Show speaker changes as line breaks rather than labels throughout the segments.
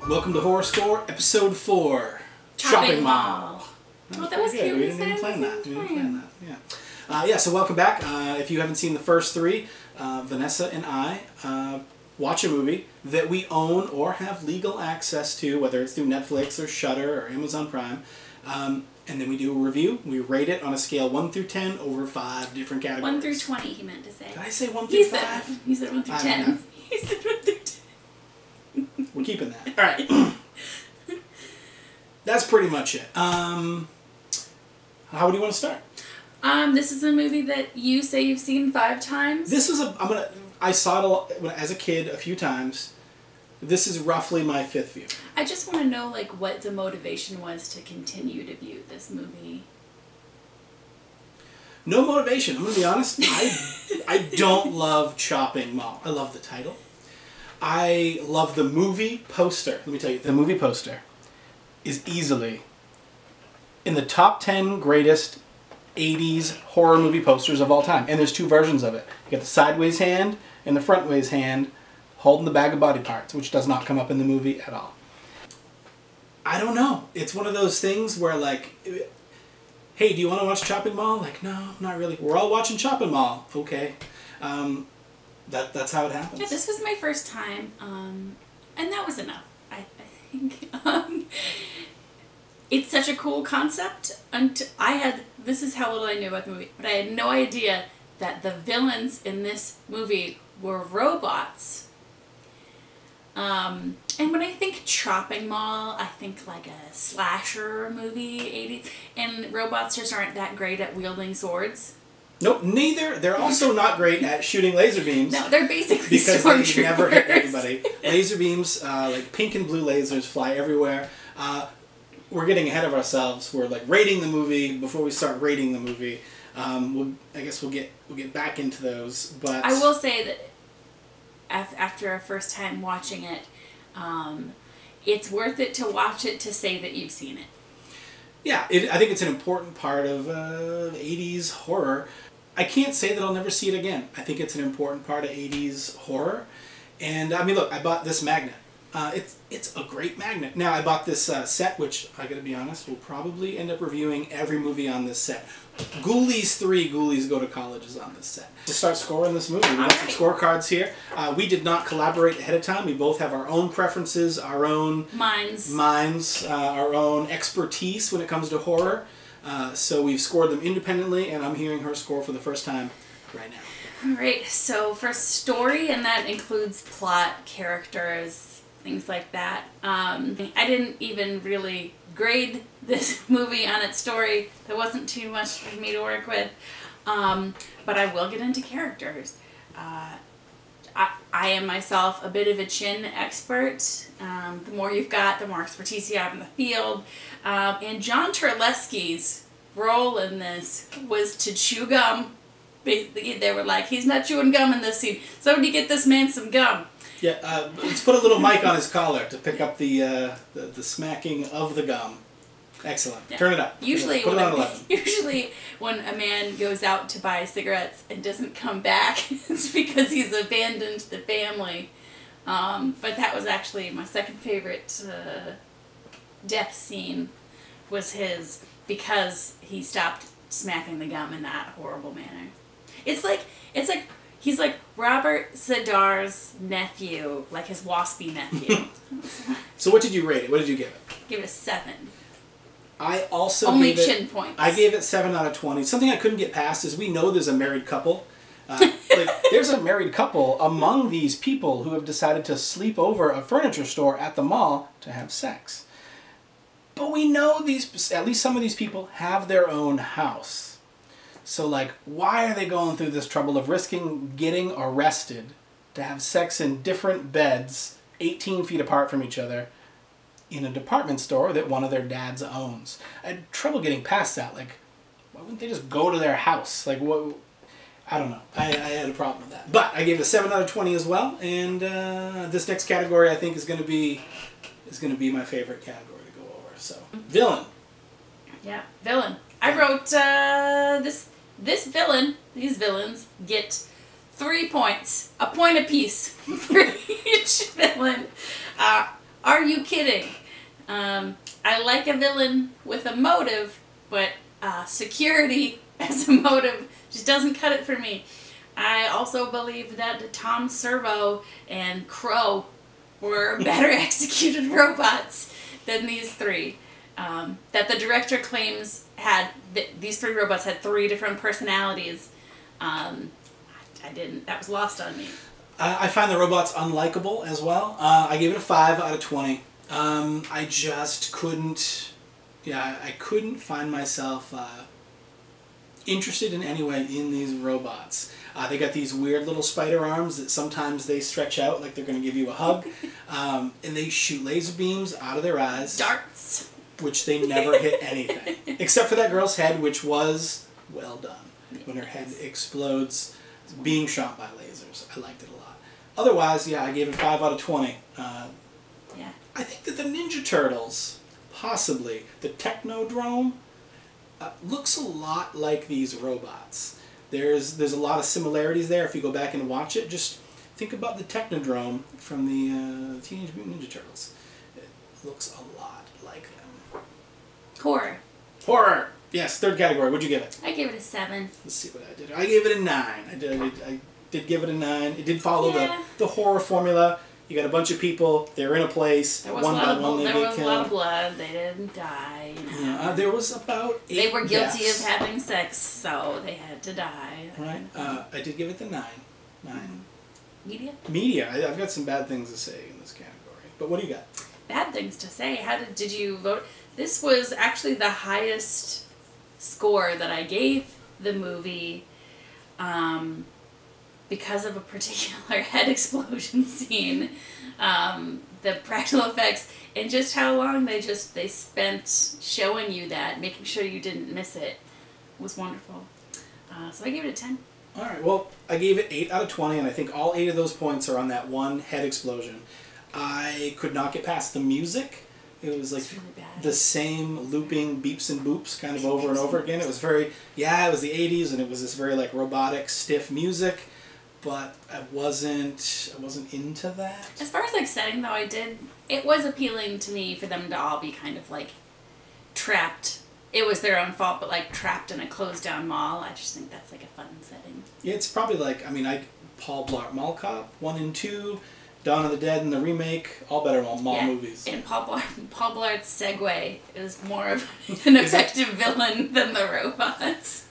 Welcome to Horror Score, Episode 4, Shopping Mall.
Oh, that was cute.
We didn't even plan that. Yeah. So welcome back. If you haven't seen the first three, Vanessa and I watch a movie that we own or have legal access to, whether it's through Netflix or Shudder or Amazon Prime. And then we do a review. We rate it on a scale 1 through 10 over 5 different categories.
1 through 20, he meant to say.
Did I say 1 through 5?
He said 1 through 10. He said 1 through 10.
We're keeping that. All right. That's pretty much it. How do you want to start?
This is a movie that you say you've seen 5 times.
This is I saw it as a kid a few times. This is roughly my 5th view.
I just want to know, like, what the motivation was to continue to view this movie.
No motivation. I'm going to be honest. I don't love Shopping Mall. I love the title. I love the movie poster. Let me tell you, the movie poster is easily in the top 10 greatest 80s horror movie posters of all time. And there's 2 versions of it. You got the sideways hand and the frontways hand holding the bag of body parts, which does not come up in the movie at all. I don't know. It's one of those things where, like, hey, do you want to watch Shopping Mall? Like, no, not really. We're all watching Shopping Mall. Okay. That's how it happens.
Yeah, this was my first time, and that was enough, I think. It's such a cool concept. This is how little I knew about the movie, but I had no idea that the villains in this movie were robots. And when I think Shopping Mall, I think like a slasher movie, 80s, and robots just aren't that great at wielding swords.
Nope, neither. They're also not great at shooting laser beams.
No, they're basically
because they never hit anybody. Laser beams, like pink and blue lasers, fly everywhere. We're getting ahead of ourselves. We're like rating the movie before we start rating the movie. I guess we'll get back into those. But
I will say that after a first time watching it, it's worth it to watch it to say that you've seen it.
Yeah, I think it's an important part of 80s horror. I can't say that I'll never see it again. I think it's an important part of 80s horror. And I mean, look, I bought this magnet. It's a great magnet. Now, I bought this set, which, I gotta be honest, we'll probably end up reviewing every movie on this set. Ghoulies 3, Ghoulies Go to College is on this set. To start scoring this movie, we got some scorecards here. We did not collaborate ahead of time. We both have our own preferences, our own minds, our own expertise when it comes to horror. So we've scored them independently, and I'm hearing her score for the first time right now.
Alright, so for story, and that includes plot, characters, things like that. I didn't even really grade this movie on its story. There wasn't too much for me to work with. But I will get into characters. I am myself a bit of a chin expert. The more you've got, the more expertise you have in the field. And John Terlesky's role in this was to chew gum. They were like, he's not chewing gum in this scene. Somebody get this man some gum.
Yeah, let's put a little mic on his collar to pick up the smacking of the gum. Excellent. Yeah. Turn it up.
Usually,
put it on 11.
Usually when a man goes out to buy cigarettes and doesn't come back, it's because he's abandoned the family. But that was actually my second favorite death scene was his, because he stopped smacking the gum in that horrible manner. It's like he's like Robert Sadar's nephew, like his waspy nephew.
So what did you rate it? What did you give it?
Give it a 7.
I also
only chin points.
I gave it 7 out of 20. Something I couldn't get past is we know there's a married couple. There's a married couple among these people who have decided to sleep over a furniture store at the mall to have sex. But we know at least some of these people have their own house. So, like, why are they going through this trouble of risking getting arrested to have sex in different beds, 18 feet apart from each other, in a department store that one of their dads owns? I had trouble getting past that. Like, why wouldn't they just go to their house? Like, what? I don't know. I had a problem with that. But I gave it a 7 out of 20 as well. And this next category, I think, is going to be my favorite category to go over. So, villain.
Yeah, villain. I wrote this villain. These villains get 3 points, a point apiece for each villain. Our Are you kidding? I like a villain with a motive, but security as a motive just doesn't cut it for me. I also believe that Tom Servo and Crow were better executed robots than these three. That the director claims these three robots had 3 different personalities. I didn't. That was lost on me.
I find the robots unlikable as well. I gave it a 5 out of 20. I just couldn't. Yeah, I couldn't find myself interested in any way in these robots. They got these weird little spider arms that sometimes they stretch out like they're going to give you a hug. And they shoot laser beams out of their eyes.
Darts.
Which they never hit anything. Except for that girl's head, which was well done. When her head explodes, being shot by lasers. I liked it a lot. Otherwise, yeah, I gave it 5 out of 20.
Yeah.
I think that the Ninja Turtles, possibly, the Technodrome, looks a lot like these robots. There's a lot of similarities there if you go back and watch it. Just think about the Technodrome from the Teenage Mutant Ninja Turtles. It looks a lot like them.
Horror.
Horror! Yes, third category. What'd you give it?
I gave it a 7.
Let's see what I did. I gave it a 9. I did give it a 9. It did follow the horror formula. You got a bunch of people. They're in a place.
There was a lot of blood. They didn't die. You know.
Yeah, there was about 8
They were guilty
deaths.
of having sex, so they had to die.
Right. I did give it the 9. 9.
Media?
Media. I've got some bad things to say in this category. But what do you got?
Bad things to say. How did you vote? This was actually the highest score that I gave the movie because of a particular head explosion scene. The practical effects and just how long they spent showing you that, making sure you didn't miss it, was wonderful. So I gave it a 10.
All right. Well, I gave it 8 out of 20, and I think all 8 of those points are on that one head explosion. I could not get past the music. It was like
really bad.
The same looping beeps and boops kind of over and over again. It was it was the 80s, and it was this very like robotic, stiff music, but I wasn't into that.
As far as like setting though, it was appealing to me for them to all be kind of like trapped. It was their own fault, but like trapped in a closed down mall. I just think that's like a fun setting.
Yeah, it's probably like, Paul Blart Mall Cop 1 and 2, Dawn of the Dead and the remake, all better mall movies.
And Paul Blart's Segway is more of an effective villain than the robots.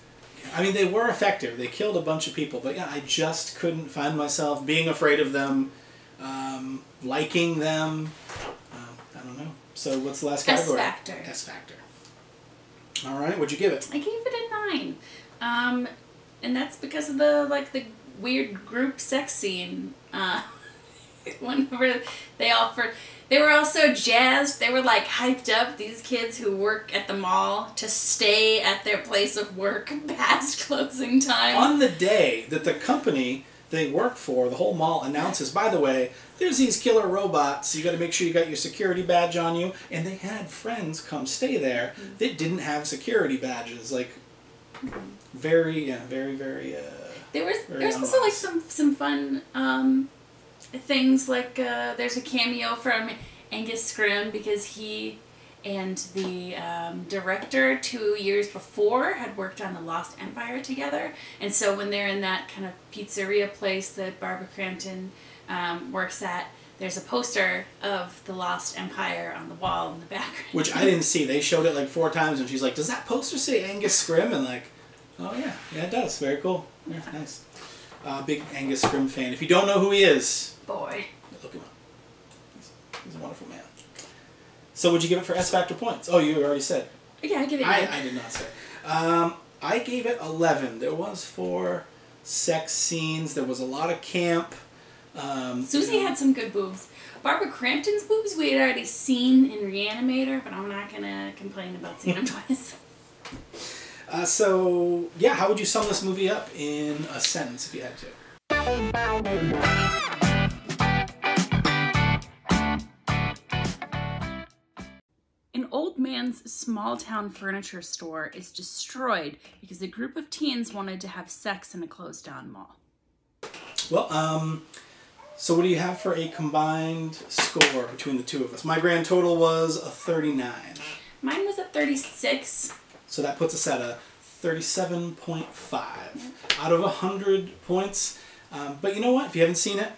I mean, they were effective. They killed a bunch of people, but yeah, I just couldn't find myself being afraid of them, liking them. I don't know. So what's the last category?
S-Factor.
S-Factor. All right, what'd you give it?
I gave it a 9. And that's because of the weird group sex scene. Whenever they were all so jazzed, they were like hyped up, these kids who work at the mall, to stay at their place of work past closing time.
On the day that the company they work for, the whole mall, announces, by the way, there's these killer robots, you got to make sure you got your security badge on you, and they had friends come stay there that didn't have security badges, like very
There's also like some fun things, like there's a cameo from Angus Scrimm because he and the director 2 years before had worked on The Lost Empire together, and so when they're in that kind of pizzeria place that Barbara Crampton works at, there's a poster of The Lost Empire on the wall in the background.
Which I didn't see. They showed it like 4 times, and she's like, does that poster say Angus Scrimm? And like, oh yeah, it does. Very cool. Yeah, nice. Big Angus Scrimm fan. If you don't know who he is,
Boy,
look him up. He's a wonderful man. So would you give it for S-Factor points? Oh, you already said.
Yeah, I give it
9. I did not say. I gave it 11. There was 4 sex scenes. There was a lot of camp.
Susie had some good boobs. Barbara Crampton's boobs we had already seen in Reanimator, but I'm not going to complain about seeing them twice.
So, yeah, how would you sum this movie up in a sentence if you had to?
An old man's small-town furniture store is destroyed because a group of teens wanted to have sex in a closed-down mall.
Well, So what do you have for a combined score between the two of us? My grand total was a 39.
Mine was a 36.
So that puts us at a 37.5 out of 100 points. But you know what? If you haven't seen it,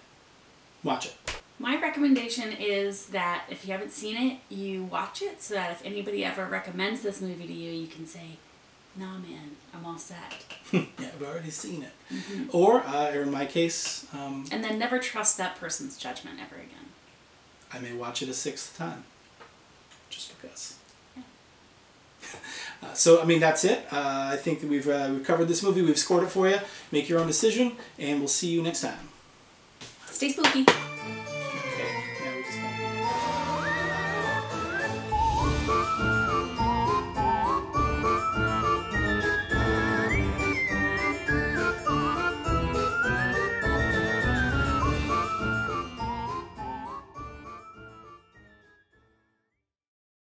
watch it.
My recommendation is that if you haven't seen it, you watch it so that if anybody ever recommends this movie to you, you can say, nah man, I'm all set.
Yeah, I've already seen it. Mm-hmm. Or in my case...
and then never trust that person's judgment ever again.
I may watch it a 6th time. Just because.
Yeah.
So, I mean, that's it. I think that we've covered this movie. We've scored it for you. Make your own decision, and we'll see you next time.
Stay spooky.